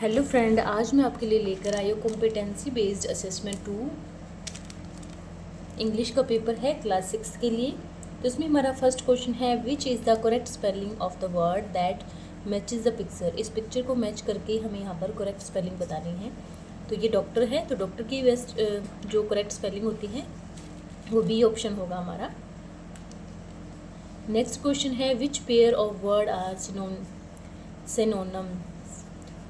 Hello friend, आज मैं आपके लिए लेकर आई हूँ कॉम्पिटेंसी बेस्ड असेसमेंट 2 इंग्लिश का पेपर है क्लास 6 के लिए। तो इसमें हमारा फर्स्ट क्वेश्चन है which is the correct spelling of the word that matches the picture. इस पिक्चर को मैच करके हमें यहाँ पर करेक्ट स्पेलिंग बतानी है। तो ये डॉक्टर है, तो डॉक्टर की बेस्ट जो करेक्ट स्पेलिंग होती है वो बी ऑप्शन होगा हमारा। नेक्स्ट क्वेश्चन है which pair of word are synonym.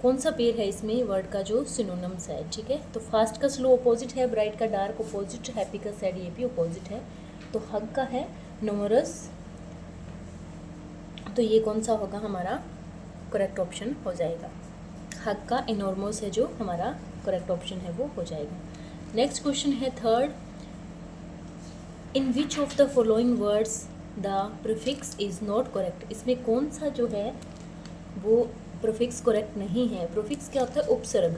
कौन सा पेयर है इसमें वर्ड का जो सिनोनिम्स है। ठीक है, तो फास्ट का स्लो अपोजिट है, ब्राइट का डार्क अपोजिट, हैप्पी का सैड ये भी अपोजिट है। तो हग का है न्यूमरस, तो ये कौन सा होगा हमारा करेक्ट ऑप्शन हो जाएगा। हग का इनॉर्मस है जो हमारा करेक्ट ऑप्शन है वो हो जाएगा। नेक्स्ट क्वेश्चन है third, in which of the following words the prefix is not correct. इसमें कौन सा जो है वो प्रीफिक्स करेक्ट नहीं है। प्रीफिक्स क्या होता है? उपसर्ग।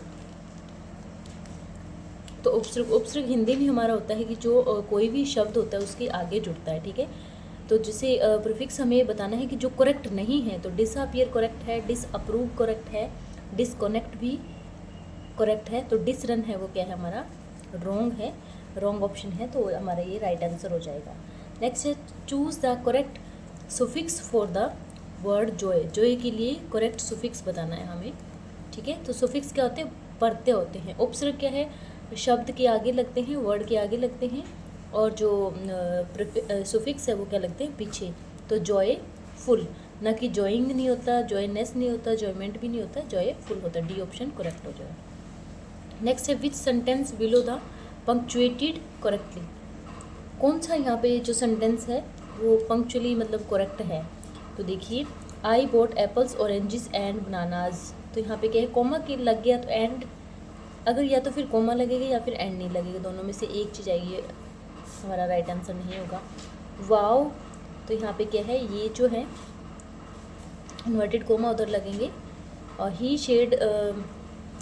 तो उपसर्ग हिंदी में हमारा होता है कि जो कोई भी शब्द होता है उसके आगे जुड़ता है। ठीक है, तो जैसे प्रीफिक्स हमें बताना है कि जो करेक्ट नहीं है, तो डिसअपियर करेक्ट है, डिसअप्रूव करेक्ट है, डिसकनेक्ट भी करेक्ट है, तो डिसरन है वो क्या है हमारा रॉन्ग है, रॉन्ग ऑप्शन है, तो हमारा ये राइट आंसर हो जाएगा। नेक्स्ट है choose the correct suffix for the word Joy. Joy के लिए करेक्ट सुफिक्स बताना है हमें। ठीक है, तो सुफिक्स क्या होते हैं? प्रत्यय होते हैं। उपसर्ग क्या है? शब्द के आगे लगते हैं, वर्ड के आगे लगते हैं, और जो सुफिक्स है वो क्या लगते हैं? पीछे। तो जॉय फुल, ना कि जॉइंग नहीं होता, जॉयनेस नहीं होता, जॉयमेंट भी नहीं होता, जॉय फुल होता है। डी ऑप्शन करेक्ट हो जाएगा। नेक्स्ट है विच sentence below the punctuated correctly. कौन सा यहाँ पे जो सेंटेंस है वो पंक्चुअली मतलब करेक्ट है। तो देखिए, I bought apples oranges and bananas. तो यहाँ पे क्या है? कोमा की लग गया तो एंड, अगर या तो फिर कोमा लगेगा या फिर एंड नहीं लगेगा, दोनों में से एक चीज़ आएगी, हमारा राइट आंसर नहीं होगा। वाव, तो यहाँ पे क्या है? ये जो है इन्वर्टेड कोमा उधर लगेंगे, और he said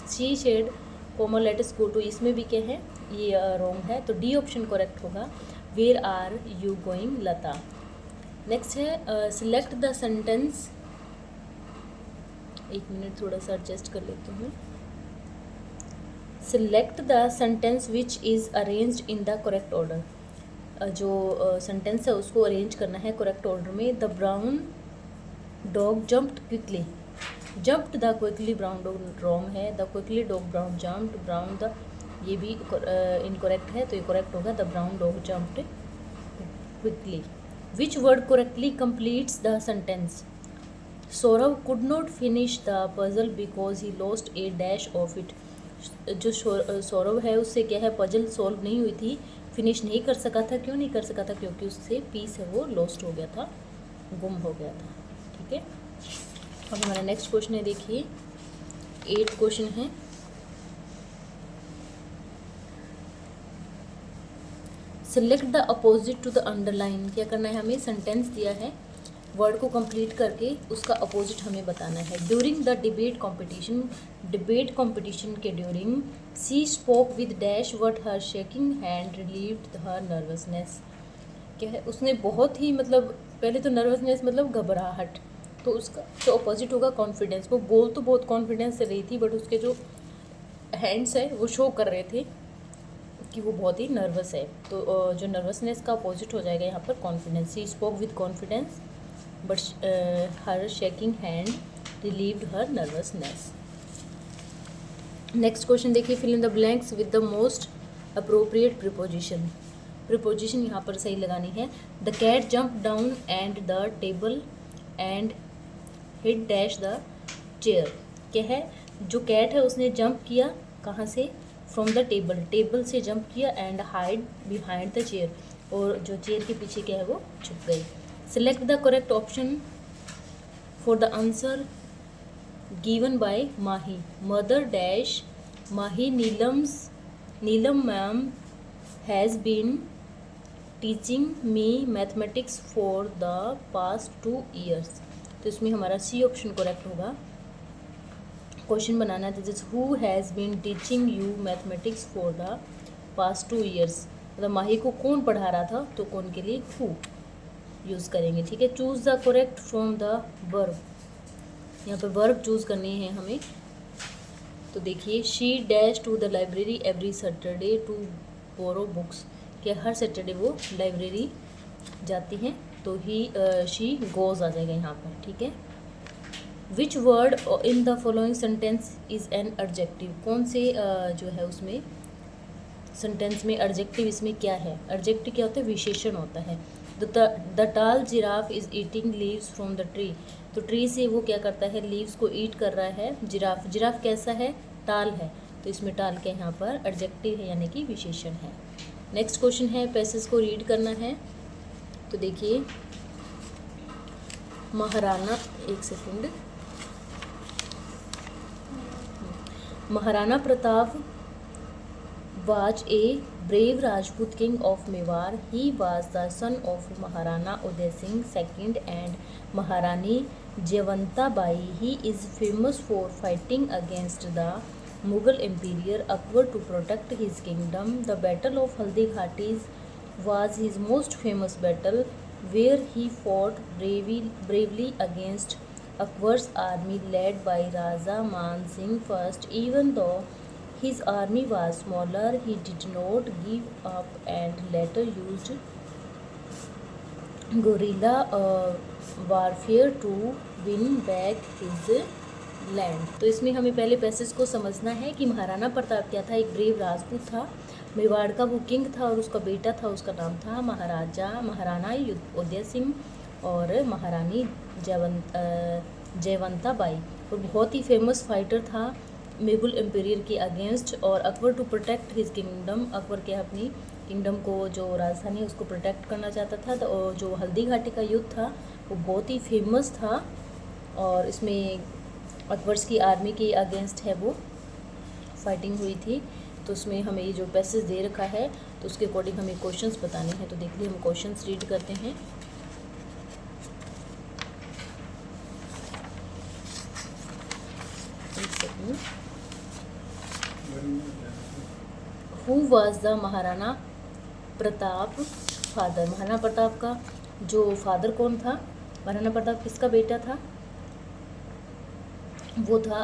she said comma let's go to, इसमें भी क्या है? ये रॉन्ग है, तो डी ऑप्शन करेक्ट होगा। Where are you going Lata. Next है सिलेक्ट द सेंटेंस। एक मिनट थोड़ा सा एडजस्ट कर लेती हूँ। Select the sentence which is arranged in the correct order. जो सेंटेंस है उसको अरेंज करना है करेक्ट ऑर्डर में। The brown dog jumped quickly. Jumped the quickly brown dog wrong है। The quickly dog brown jumped, brown the ये भी incorrect है, तो ये करेक्ट होगा the brown dog jumped quickly. Which word correctly completes the sentence? Saurav could not finish the puzzle because he lost a dash of it. जो सौरभ है उससे क्या है? पजल सॉल्व नहीं हुई थी, फिनिश नहीं कर सका था। क्यों नहीं कर सका था? क्योंकि उससे पीस है वो लॉस्ट हो गया था, गुम हो गया था। ठीक है, अब हमारा नेक्स्ट क्वेश्चन है, देखिए 8 क्वेश्चन है। Select the opposite to the underline. क्या करना है हमें? सेंटेंस दिया है, वर्ड को कंप्लीट करके उसका अपोजिट हमें बताना है। During the debate competition, debate competition के during she spoke with dash but her shaking hand relieved her nervousness. क्या है? उसने बहुत ही मतलब पहले तो नर्वसनेस मतलब घबराहट, तो उसका जो अपोजिट होगा कॉन्फिडेंस। वो बोल तो बहुत कॉन्फिडेंस से रही थी, बट उसके जो हैंड्स है वो शो कर रहे थे कि वो बहुत ही नर्वस है। तो जो नर्वसनेस का अपोजिट हो जाएगा यहाँ पर confidence. He spoke with confidence but her shaking hand relieved her nervousness. Next question देखिए, fill in the blanks with the most appropriate preposition. Preposition यहाँ पर सही लगानी है। The cat jump down and the table and hit dash the chair. क्या है? जो cat है उसने जंप किया कहाँ से? फ्रॉम द टेबल, टेबल से जंप किया, and hide behind the chair, और जो चेयर के पीछे क्या है वो छुप गई। Select the correct option for the answer given by Mahi. Mother dash Mahi Neelam ma'am has been teaching me mathematics for the past 2 years। तो इसमें हमारा सी ऑप्शन करेक्ट होगा। क्वेश्चन बनाना है, this who has been teaching you mathematics for the past 2 years। मतलब माही को कौन पढ़ा रहा था, तो कौन के लिए हु यूज़ करेंगे। ठीक है, choose the correct from the verb. यहाँ पे वर्ब चूज़ करनी है हमें। तो देखिए, she dash to the library every Saturday to borrow books, कि हर सैटरडे वो लाइब्रेरी जाती हैं, तो ही शी गोज़ आ जाएगा यहाँ पर, ठीक है। Which word in the following sentence is an adjective, कौन से जो है उसमें सेंटेंस में एडजेक्टिव इसमें क्या है। एडजेक्टिव क्या होता है, विशेषण होता है। द टाल giraffe is eating leaves from the tree, तो ट्री से वो क्या करता है, लीव्स को ईट कर रहा है जिराफ। जिराफ कैसा है, टाल है, तो इसमें टाल के यहाँ पर एडजेक्टिव है यानी कि विशेषण है। नेक्स्ट क्वेश्चन है, पैसेज को रीड करना है। तो देखिए, महाराणा, एक second, Maharana Pratap was a brave Rajput king of Mewar. He was the son of Maharana Uday Singh II and Maharani Jayawanta Bai. He is famous for fighting against the Mughal Emperor Akbar to protect his kingdom. The Battle of Haldi Ghatis was his most famous battle, where he fought bravely against Akbar's army led by Raja Man Singh first. Even though his army was smaller, he did not give up and later used guerrilla warfare to win back his land. तो इसमें हमें पहले passage को समझना है कि महाराणा प्रताप क्या था, एक ब्रेव राजपूत था, मेवाड़ का वो किंग था, और उसका बेटा था, उसका नाम था महाराणा उदय सिंह और महारानी जयवंता बाई, और बहुत ही फेमस फाइटर था मुगल एम्पायर के अगेंस्ट, और Akbar to protect his kingdom, Akbar के अपनी किंगडम को, जो राजधानी है उसको प्रोटेक्ट करना चाहता था। तो जो हल्दी घाटी का युद्ध था वो बहुत ही फेमस था, और इसमें अकबर की आर्मी के अगेंस्ट है वो फाइटिंग हुई थी। तो उसमें हमें ये जो पैसेज दे रखा है तो उसके अकॉर्डिंग हमें क्वेश्चंस बताने हैं। तो देखिए, हम क्वेश्चंस रीड करते हैं। Who was the Maharana Pratap father, Maharana Pratap का जो फादर कौन था, महाराणा प्रताप किसका बेटा था, वो था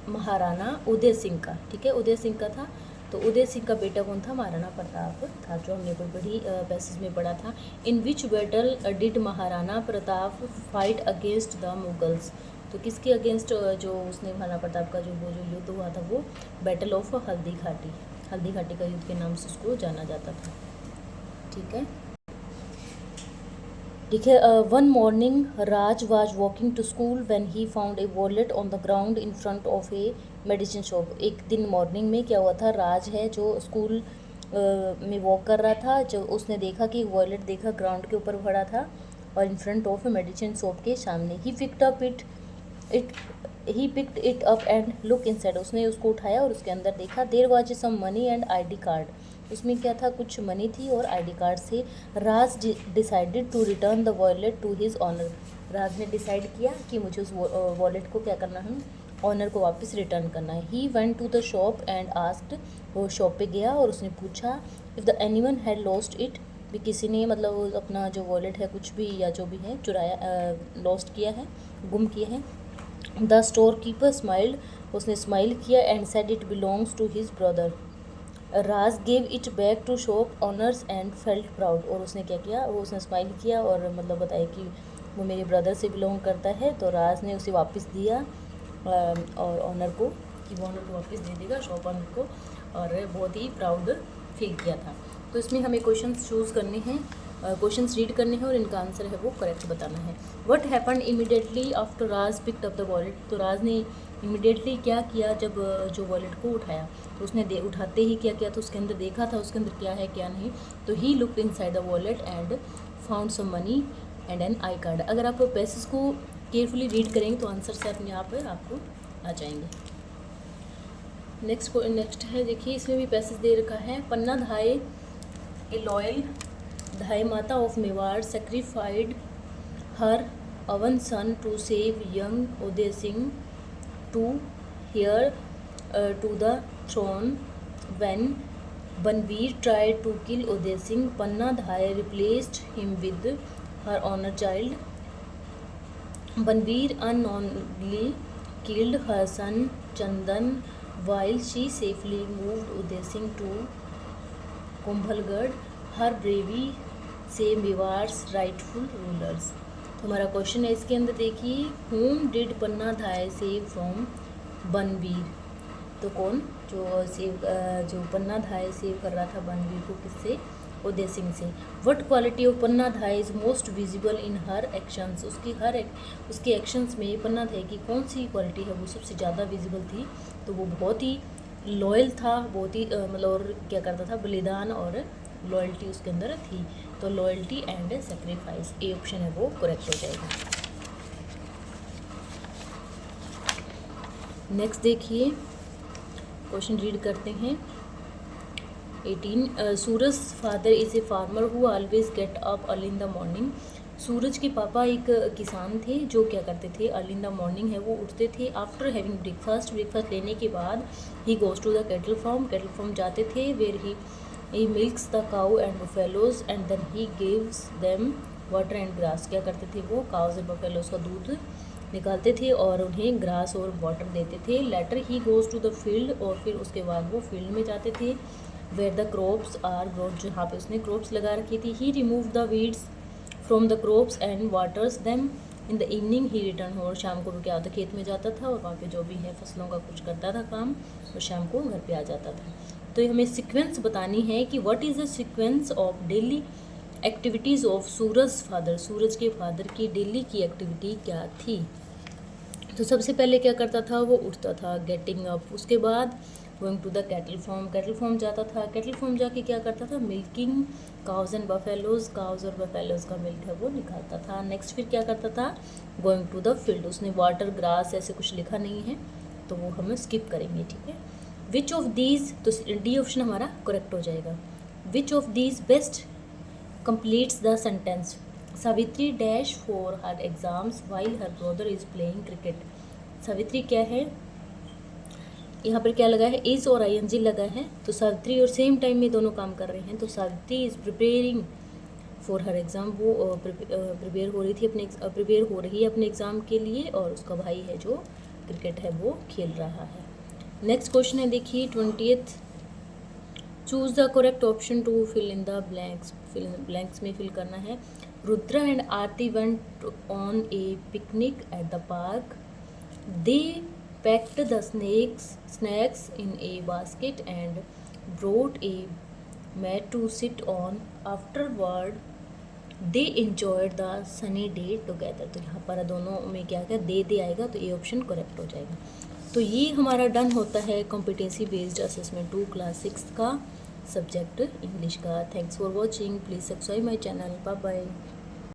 महाराणा उदय सिंह का, ठीक है, उदय सिंह का था। तो उदय सिंह का बेटा कौन था, महाराणा प्रताप था, जो हमने बड़ी पैसेज में पढ़ा था। In which battle did Maharana Pratap fight against the Mughals, तो किसके अगेंस्ट जो उसने महाराणा प्रताप का जो युद्ध हुआ था वो बैटल ऑफ हल्दी घाटी, हल्दी घाटी का युद्ध के नाम से उसको जाना जाता था, ठीक है। ठीक है, one morning Raj was walking to school when he found a wallet on the ground in front of a medicine shop. एक दिन मॉर्निंग में क्या हुआ था, राज है जो स्कूल में वॉक कर रहा था, जो उसने देखा कि वॉलेट देखा ग्राउंड के ऊपर पड़ा था और in front of a medicine shop के सामने। He picked it up and look inside, उसने उसको उठाया और उसके अंदर देखा। There was some money and ID card, उसमें क्या था, कुछ मनी थी और आईडी कार्ड से। Raj decided to return the wallet to his owner, Raj ने डिसाइड किया कि मुझे उस वॉलेट को क्या करना है, ऑनर को वापस रिटर्न करना है। He went to the shop and asked, वो शॉप पे गया और उसने पूछा if the anyone had lost it, भी किसी ने मतलब अपना जो वॉलेट है कुछ भी या जो भी है चुराया, लॉस्ट किया है, गुम किया है। द स्टोर कीपर स्माइल्ड, उसने स्माइल किया and said it belongs to his brother. Raj gave it back to shop owners and felt proud, और उसने क्या किया, वो उसने स्माइल किया और मतलब बताया कि वो मेरे ब्रदर से बिलोंग करता है। तो राज ने उसे वापस दिया और ऑनर को, कि वो ऑनर को वापस दे देगा शॉप ऑनर को, और बहुत ही प्राउड फील किया था। तो इसमें हमें क्वेश्चंस चूज़ करने हैं, क्वेश्चंस रीड करने हैं और इनका आंसर है वो करेक्ट बताना है। What happened immediately after Raj picked up the wallet, तो राज ने इमीडिएटली क्या किया जब जो वॉलेट को उठाया, तो उसने उठाते ही क्या किया, तो उसके अंदर देखा था उसके अंदर क्या है क्या नहीं। तो he looked inside the wallet and found some money and an I card. अगर आप पैसेज को केयरफुली रीड करेंगे तो आंसर से अपने आप आपको आ जाएंगे। नेक्स्ट है, देखिए इसमें भी पैसेज दे रखा है। पन्ना धाय ए loyal Dhai Mata of Mewar sacrificed her own son to save young Uday Singh to heir to the throne when Banvir tried to kill Uday Singh. Panna Dhai replaced him with her owner child. Banvir unknowingly killed her son Chandan while she safely moved Uday Singh to Kumbhalgarh, her bravery से मेवाड़'s rightful rulers। तो हमारा question है इसके अंदर देखिए, whom did पन्ना धाय save from Banvir. तो कौन जो पन्ना धाय सेव कर रहा था बनवीर को, किससे? उदय सिंह से। वट क्वालिटी ऑफ पन्ना धाय is most visible in her actions. उसके एक्शंस में पन्ना धाय की कौन सी क्वालिटी है वो सबसे ज़्यादा विजिबल थी? तो वो बहुत ही लॉयल था, बहुत ही मतलब और क्या करता था, बलिदान और लॉयल्टी उसके अंदर थी। तो loyalty and sacrifice, A option है वो करेक्ट हो जाएगा। नेक्स्ट देखिए, क्वेश्चन रीड करते हैं। 18 Suraj father is a farmer who always get up early in the morning. Suraj के पापा एक किसान थे जो क्या करते थे, अर्ली इन द मॉर्निंग है वो उठते थे। आफ्टर हैविंग ब्रेकफास्ट लेने के बाद he goes to the cattle farm जाते थे, where he milks the cow and buffaloes and then he gives them water and grass. क्या करते थे वो, काउज एंड बफेलोज का दूध निकालते थे और उन्हें ग्रास और वाटर देते थे। Later he goes to the field, और फिर उसके बाद वो फील्ड में जाते थे। Where the crops are growed, जहाँ पे उसने क्रॉप्स लगा रखी थी। He remove the weeds from the crops and waters them. In the evening he return, और शाम को वो क्या होता, खेत में जाता था और वहाँ पे जो भी है फसलों का कुछ करता था काम, और शाम को घर पे आ जाता था। तो हमें सीक्वेंस बतानी है कि what is the sequence of daily activities of Suraj father. Suraj के फादर की डेली की एक्टिविटी क्या थी? तो सबसे पहले क्या करता था, वो उठता था, गेटिंग अप। उसके बाद going to the cattle farm जाता था। कैटल फार्म जाके क्या करता था, milking cows and buffaloes, cows और बफेलोज का मिल्क है वो निकालता था। नेक्स्ट फिर क्या करता था, गोइंग टू द फील्ड। उसने वाटर, ग्रास ऐसे कुछ लिखा नहीं है तो वो हम स्किप करेंगे, ठीक है। विच ऑफ दीज, तो डी ऑप्शन हमारा करेक्ट हो जाएगा। Which of these best completes the sentence, Savitri dash for her exams while her brother is playing cricket. Savitri क्या है, यहाँ पर क्या लगा है, इज और ING लगा है। तो सावित्री और सेम टाइम में दोनों काम कर रहे हैं। तो Savitri is preparing for her exam, वो प्रिपेयर हो रही है अपने एग्ज़ाम के लिए, और उसका भाई है जो क्रिकेट है वो खेल रहा है। नेक्स्ट क्वेश्चन है देखिए 20th, choose the correct option to fill in the blanks. Blanks में फिल करना है। Rudra and Aarti went on a picnic at the park. They packed the snacks in a basket and brought a mat to sit on. Afterward they enjoyed the sunny day together. तो यहाँ पर दोनों में क्या क्या दे आएगा, तो ये ऑप्शन करेक्ट हो जाएगा। तो ये हमारा डन होता है कॉम्पिटेंसी बेस्ड असेसमेंट 2 क्लास 6 का सब्जेक्ट इंग्लिश का। Thanks for watching, please subscribe my channel. Bye bye.